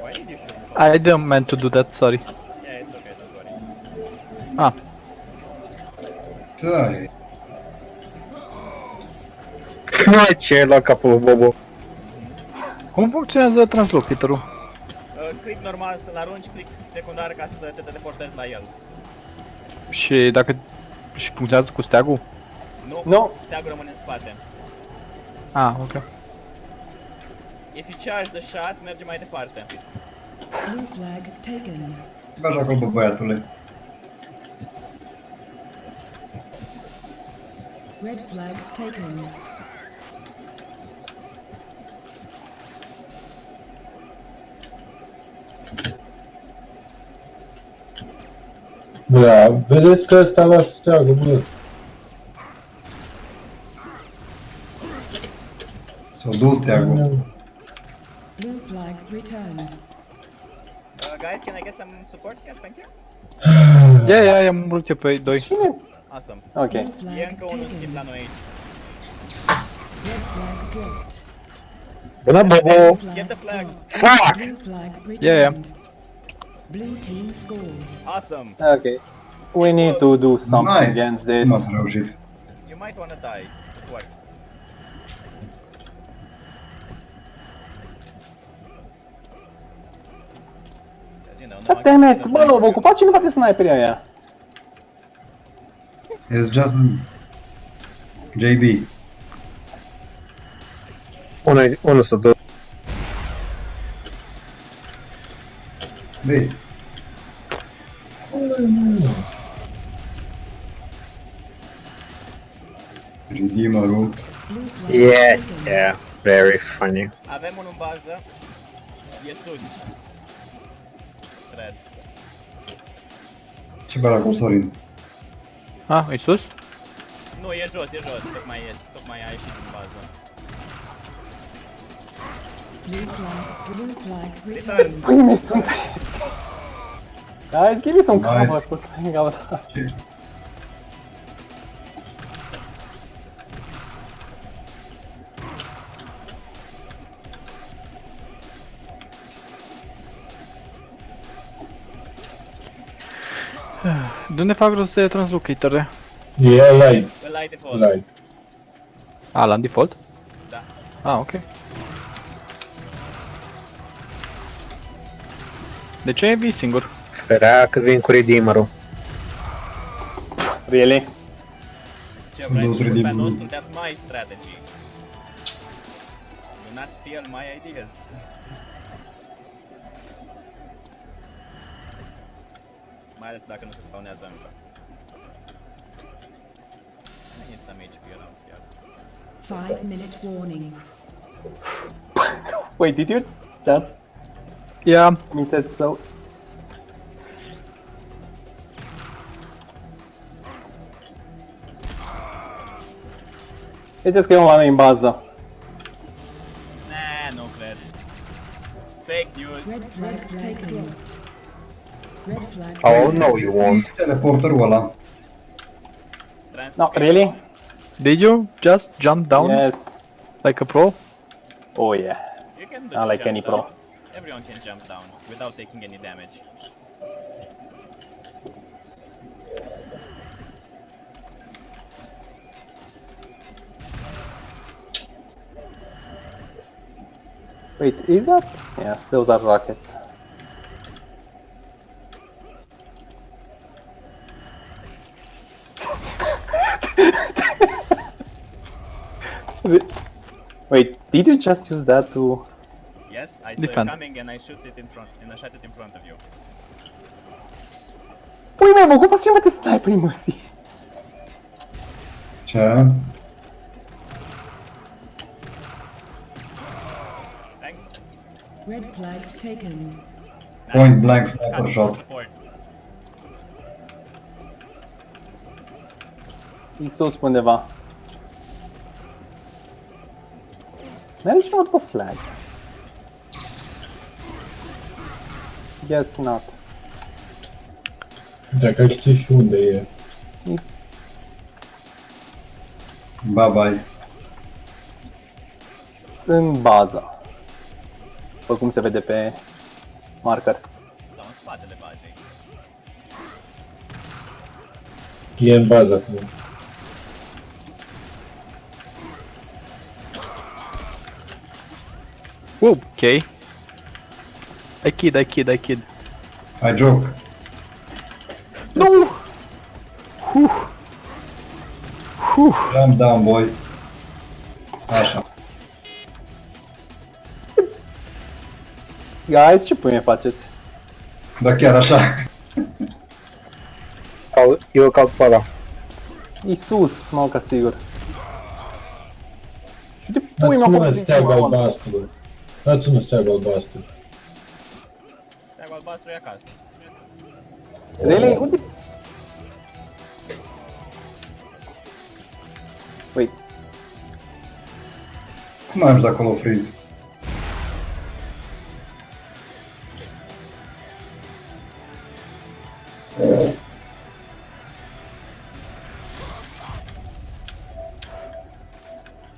Why did you shoot? I didn't meant to do that, sorry. Yeah, it's okay, don't worry. Ah, Țări. Ce ai luat capul lui Bobo? cum funcționează translocatorul? Click normal să-l arunci, click secundar ca să te teleportezi la el. Și dacă... Și funcționează cu steagul? Nu. Steagul rămâne în spate. Ah, ok. If you charge the shot, merge mai departe. Blue flag taken. Bagi acolo, bă, băiatule. Red flag taken. Bă, vedeți că ăsta la steagă, bă. S-a dus steagul. Blue flag returned. Guys, can I get some support here? Thank you. Ia, i-am murit eu pe 2. Awesome. Ok. Blue E flag încă unul schimb la taken. noi aici. Red flag dropped. Bună, Bobo! Get the flag. Fuck! Blue flag Yeah, yeah. returned. Blue team scores. Awesome. Ok. We need to do something Nice. against this. Nu ați reușit. You might wanna die. It works. God damn it! Bă, vă ocupați cineva de sniperii aia. It's just JB. Unul sau două. Băi, Redeemer-ul. Yeah, very funny. Avem unul în bază. E sus. Cred. Ce bă acum, Sorin? Ah, e sus? Nu, e jos. Tocmai a ieșit din bază. Blue flag returned. Păi mei sunteți. Guys, give me some Nice. cover for crying out loud. Ce? De unde fac rost de translocator? E light, Îl ai default. light. A, la default? Da. Ah, ok. De ce vii singur? Sperea că vin cu Redeemer-ul. Really? Ce vrei Nu să spun trebuie pe bun. nostru, that's my strategy. Do not steal my ideas. Mai ales dacă nu se spawnează încă. I need some HP around here. 5-minute warning. Wait, did you just Yeah. committed so... Vedeți că e un oameni în bază. Nah, nu cred. Fake news. Red flag taken. Red flag. Oh, no you won't. Teleporterul ăla. No, Transfer. really? Did you just jump down Yes. like a pro? Oh yeah. You can Not like jump any down. pro. Everyone can jump down without taking any damage. Wait, is that? Yes, those are rockets. Wait, did you just use that to... Yes, I saw Defend. it coming and I shoot it in front, and I shot it in front of you. Păi mei, mă ocupați cineva de sniper, măsi. Ce? Thanks. Red flag taken. Point blank sniper Cut shot. supports. E sus undeva. Merge cineva după flag. Guess not. Dacă știi și unde e. Bye bye. În bază. După cum se vede pe marker. Sau în spatele bazei. E în bază acum. Whoa, okay. I kid. I joke. No! Jump down, boy. Așa. Guys, ce pâine faceți? Da, chiar așa. Eu caut pe ăla. E sus, mă, ca sigur. Și de pui Dați mă una steagul albastru. Dați una steagul albastru. Steagul albastru e acasă. Really? Unde? Wait, Cum ai ajuns acolo, Freeze?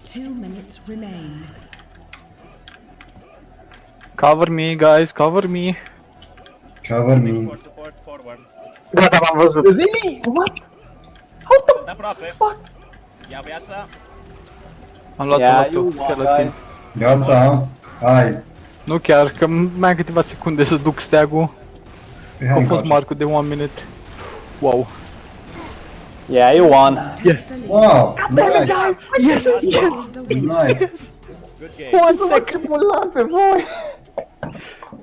Two minutes remain. Cover me, guys, cover me. Cover me. Support forward. Gata, l-am văzut. really? What? Sunt aproape. Ia viața. Am luat Yeah, un you chiar won, la guys. timp. Gata, hai. Nu chiar, că mai am câteva secunde să duc steagul. A fost marcul de 1 minute. Wow. Yeah, you won. Yes. Wow! Nice! Yes, yes. Nice! Good game. Bun, să ce mulan pe voi!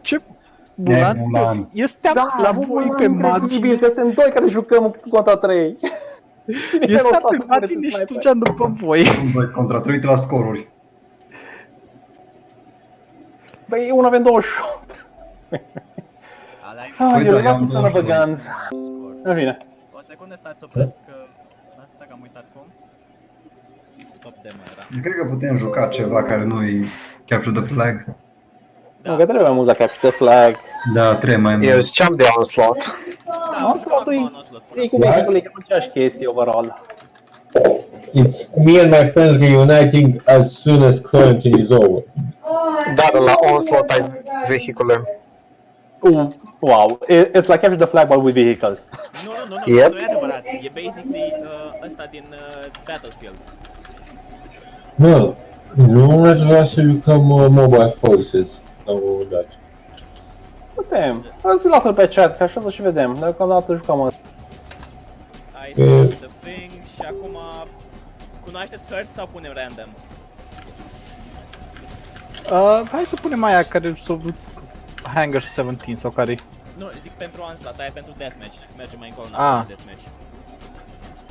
Ce Mulan? Mulan. Este la voi pe magi. Incredibil că suntem doi care jucăm contra 3. Este pe magi și treceam după voi. 2 contra 3, uite la scoruri. Băi, 1 avem 28. Ah, Uite, eu eu am luat son of a 22. guns. În fine. O secundă, stați, opresc, asta că am uitat cum. Stop demo era. Eu cred că putem juca ceva care nu-i Capture the Flag. Nu, că trebuie mai mult la Capture the Flag. Da, trebuie mai Eu mult. ziceam de Onslaught. E cum e cam aceeași chestie overall. It's me and my friends reuniting as soon as quarantine is over. Dar la Onslaught ai vehicule. Wow, it's like Capture the Flag but with vehicles. Nu, Yep. nu e adevărat. E basically ăsta din Battlefield. Nu, nu aș vrea să jucăm Mobile Forces la un moment dat. Putem. Să lasă-l pe chat, că așa să și vedem. Deocamdată jucăm ăsta. Hai să the thing și acum cunoașteți hărți sau punem random? Hai să punem aia care s-o Hangar 17 sau care-i. Nu, zic pentru Onslaught, aia e pentru Deathmatch. Mergem mai încolo Ah. la Deathmatch.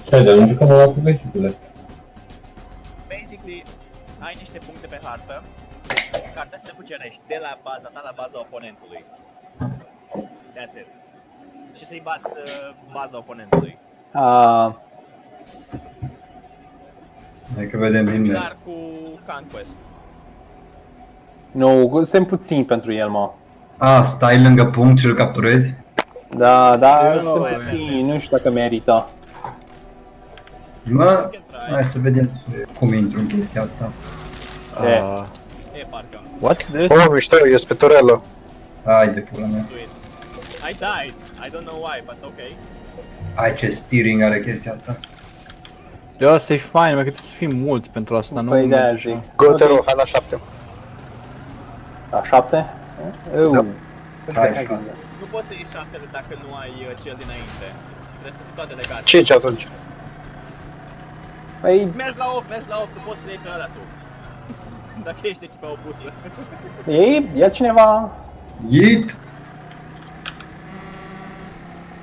Stai, dar nu jucăm ăla cu vehicule. Basically, ai niște puncte pe hartă care trebuie să le cucerești de la baza ta la baza oponentului. That's it. Și să-i bați baza oponentului. Hai că vedem invers. Similar cu Conquest. Nu, suntem puțini pentru el, mă. Stai lângă punct și îl capturezi? Da, Eu nu suntem voi puțini, nu știu dacă merită. Mă, hai să vedem cum intru în chestia asta. E parcă. What's this? Oh, mișto, e spetorelă. Hai de pula mea. Sweet. I died. I don't know why, but okay. Hai ce steering are chestia asta. De asta e fain, mai că trebuie să fim mulți pentru asta, nu? Păi de-aia zic. Gotero, hai la 7. La 7? Hai, Nu poți să iei 7 dacă nu ai cel dinainte. Trebuie să fii toate legate. 5 atunci. Păi, Mergi la 8, nu poți să iei pe ăla tu. Dacă ești echipa opusă. ia cineva... Yeet!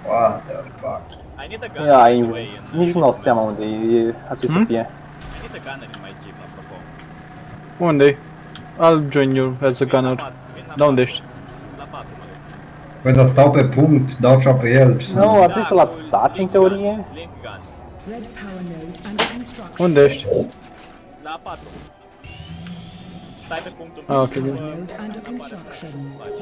What the fuck? I need a gun. Ia, by the way, in, nici nu dau seama unde e, ar trebui să fie. I need a gunner in my jeep, apropo. Unde-i? I'll join you as a gunner. Da, unde ești? La 4, mă duc. Păi dar stau pe punct, dau cea pe el și Nu, să... ar trebui să-l ataci în teorie. Link gun. Red power node under construction. Unde ești? La 4. Stai pe punctul Ah, ok, și bine. după Node under apare construction. ce faci.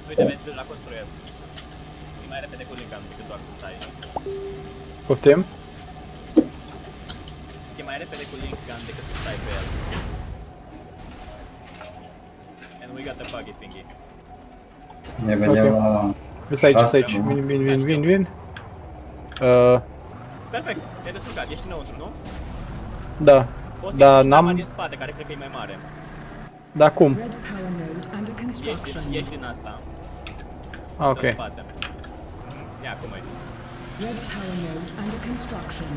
Uite, vezi, deja construiesc. E mai repede cu link gun decât doar să stai. Poftim? E mai repede cu link gun decât să stai pe el. And we got the buggy thingy. Ne vedem Ok. la... Vezi aici, Asta, aici. nu? Vin. Perfect, te-ai descurcat, ești înăuntru, nu? Da. Poți Da, să ieși n-am... din spate, care cred că e mai mare. Da, cum? Red power node under construction. Ești din asta. Ah, ok. În spate. Ia, cum e? Red power node under construction.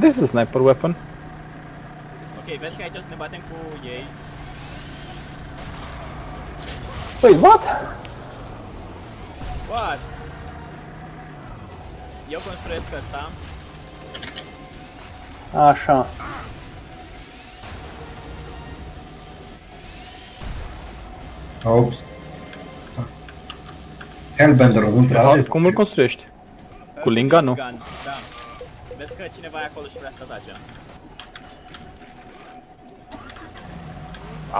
This is a sniper weapon. Ok, vezi că aici o să ne batem cu ei. Păi, what? What? Eu construiesc ăsta. Așa. Ops. Hellbenderul, nu trageți? Cum îl construiești? Cu linga, nu? Da. Vezi că cineva e acolo și vrea să te atace.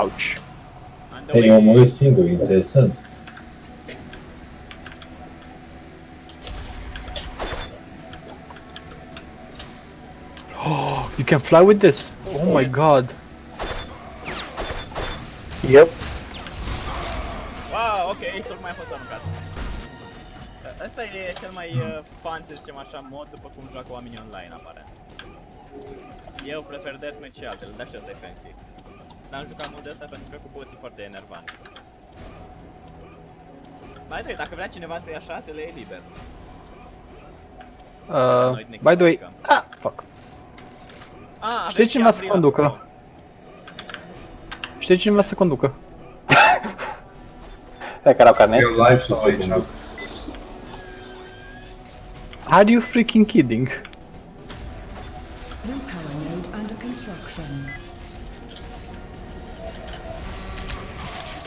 Ouch. On the Ei, way. omorât singur, interesant. Oh, you can fly with this? Oh my god. Yep. Wow, ok, tocmai a fost aruncat. Asta e cel mai fun, să zicem așa, mod după cum joacă oamenii online, apare. Eu prefer Deathmatch și altele, dar și ăsta e fancy. N-am jucat mult de asta pentru că cu boții foarte enervant. Mai trebuie, dacă vrea cineva să ia șansele, e liber. By the way... Ah, fuck. Știi cine vrea să conducă? Știi cine vrea să conducă? Hai care au carnet. Eu live sau aici? Are you freaking kidding? Blue power node under construction.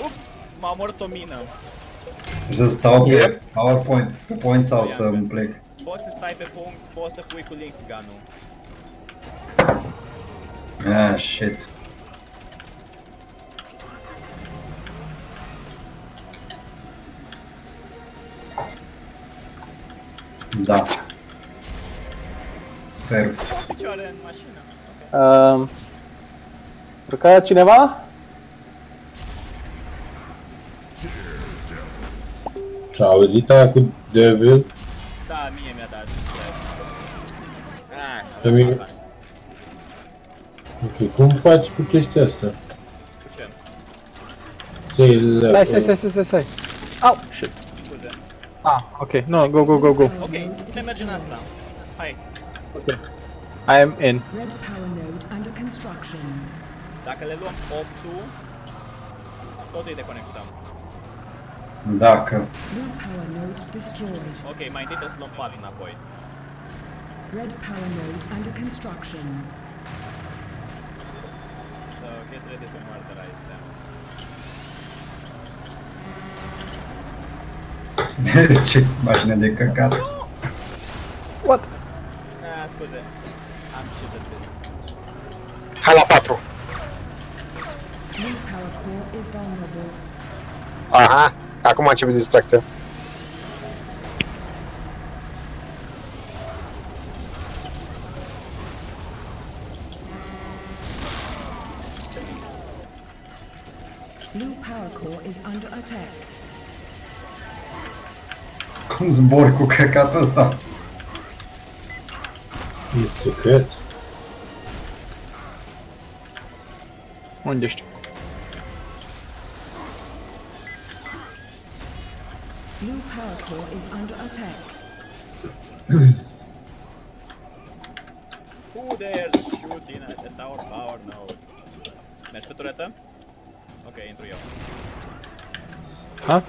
Ups! M-a omorât o mină. Să stau pe PowerPoint, pe point sau să îmi plec? Poți să stai pe punct, poți să pui cu link gun-ul. Ah, shit. Da. Sper. Picioare în mașină. Urcă cineva? Și-a auzit aia cu Devil? Da, mie mi-a dat. Pe mine. Ok, cum faci cu chestia asta? Cu ce? Stai. Au, shit. Scuze. Ah, ok. No, go. Ok, putem merge în asta. Hai. Ok. I am in. Red power node under construction. Dacă le luăm 8-ul, tot îi deconectăm. Dacă. Blue power node destroyed. Ok, mai întâi trebuie să luăm 4 înapoi. Red power node under construction. So, get ready to murderize them. Ce mașină de căcat. What? Scuze. Am shit at this. Hai la 4. Blue power core is vulnerable. Aha, acum a început distracția. Blue power core is under attack. Cum zbor cu căcatul ăsta? E secret. Unde ești? Blue power core is under attack. Who dares shooting at our power node? Mergi pe turetă? Ok, intru eu. Huh?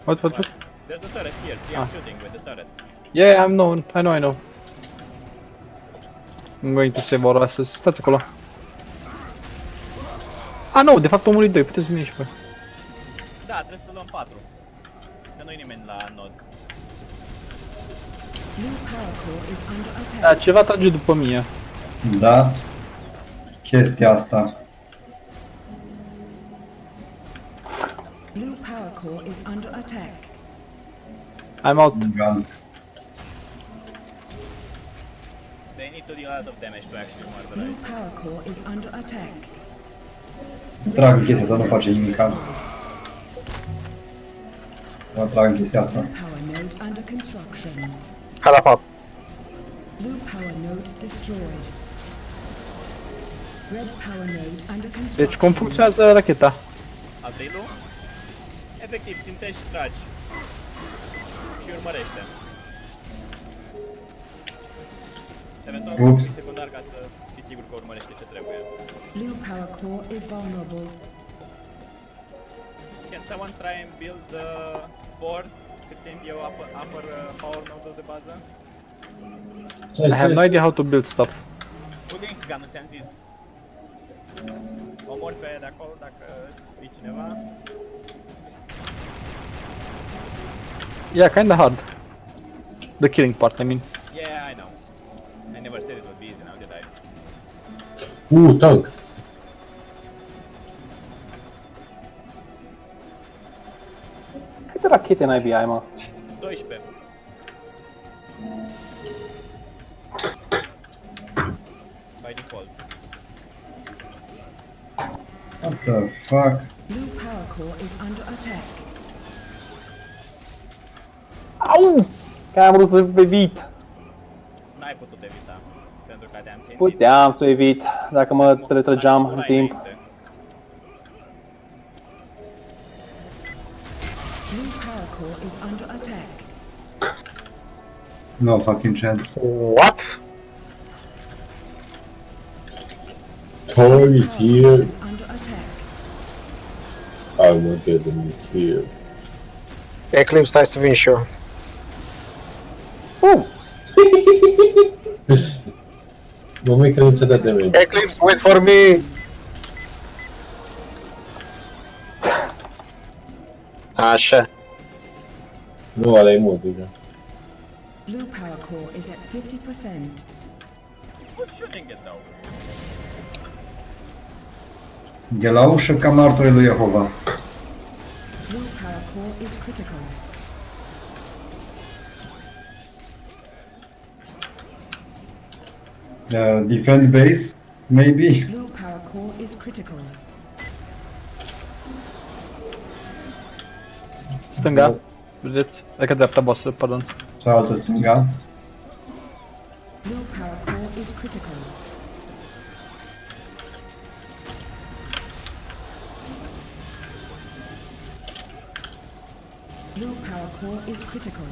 What? There's a turret here, see I'm shooting with the turret. Yeah, I know. I'm going to save our asses. Stați acolo. Ah, nu, de fapt omului 2, puteți veni și voi. Da, trebuie să luăm 4. Că nu-i nimeni la nod. Blue power core is under attack. Da, ceva trage după mine. Da. Chestia asta. Blue power core is under attack. I'm out. Gun. They need to deal a lot of damage to actually Blue murderize. power core is under attack. Trag în chestia asta, nu face nimic. Mă trag în chestia asta. Blue power node under construction. Hai la 4. Blue power node destroyed. Red power node under construction. Deci cum funcționează racheta? Abrilul? Efectiv, țintești și tragi. Și urmărește. Eventual, Ups. secundar ca să fii sigur că urmărește ce trebuie. Blue power core is vulnerable. Can someone try and build the fort cât timp eu apăr power node-ul de bază? I have no idea how to build stuff. Cu link gun, ți-am zis. Omor pe de acolo dacă fii cineva. Yeah, kinda hard. The killing part, I mean. Yeah, I know. I never said it would be easy now, did I? Tank. Câte rachete naibii ai, mă? 12. By default. What the fuck? Blue power core is under attack. Au! Că am vrut să evit. N-ai putut evita, pentru că te-am țintit. Puteam să evit, dacă mă retrăgeam în Ura timp. înainte. Blue power core is under attack. No fucking chance. What? Thor is here. Is under attack. Armageddon is here. Eclipse, stai să vin și eu. Mămică nu ți-a dat damage. Eclipse, wait for me! Așa. Nu, ăla e mult deja. Blue power core is at 50%. Who's shooting it though? E la ușă ca martorii lui Jehova. Blue power core is critical. Defend base, maybe? Blue power core is critical. Stânga. Vedeți? Adică dreapta boss, pardon. Cealaltă stânga. Blue power core is critical. Blue power core is critical.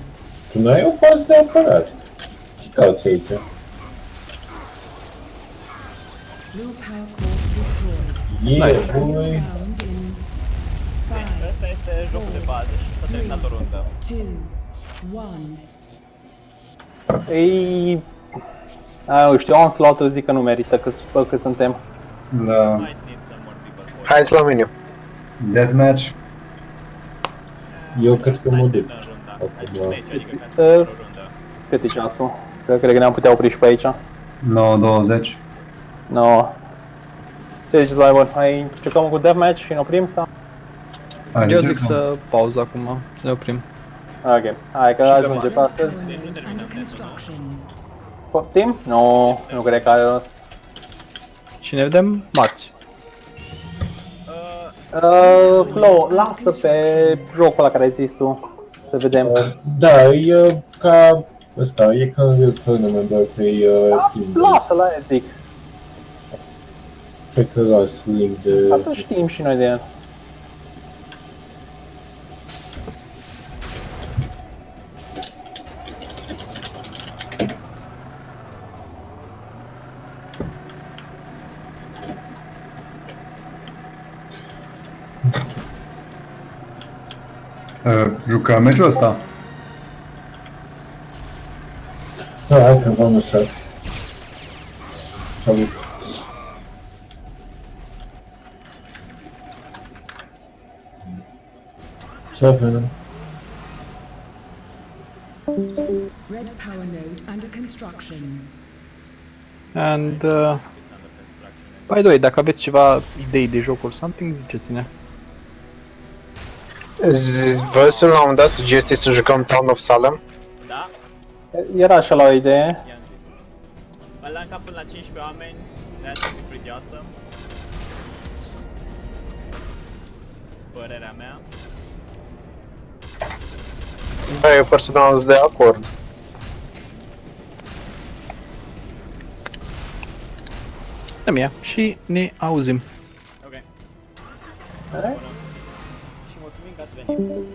Tu n-ai o fază de apărat. Ce cauți aici? Blue power core destroyed. Yeah, boy. Round in 5, Ăsta este jocul de bază și s-a terminat o rundă. 2, 1. Ei... Nu știu, Onslaught îți zic că nu merită că suntem. La Might need some more people for Hai la meniu. deathmatch. Eu cred că mă duc. în runda. Ok, Adică da. meci, adică ca o rundă. Cât e ceasul? Cred că ne-am putea opri și pe aici. 9:20. No. Ce zici, Zybor? Hai, încercăm cu deathmatch și ne oprim sau? Hai, Eu zic încercăm. să pauză acum, să ne oprim. Ok, hai că ajunge pe astăzi. Deci nu terminăm Under netul, nu? construction. Tim? Nu cred că are rost. Și ne vedem marți. Flo, lasă pe jocul ăla care ai zis tu. Să vedem. Da, e ca... Ăsta, e ca un real tournament, doar că e team. Lasă-l, aia zic. Cred că las link de... Ca să știm și noi de el. Jucăm meciul ăsta. Da, hai că v-am lăsat. Salut. Ce avem? Red power node under construction. And, by the way, dacă aveți ceva idei de jocuri something, ziceți-ne. Vă sunt la un moment dat sugestii să jucăm Town of Salem? Da? Era așa la o idee. I-am zis. Ăla cam până la 15 oameni. That's gonna be pretty awesome. Părerea mea. Da, eu personal sunt de acord. Dăm ea și ne auzim. Ok. Alright. Și mulțumim că ați venit.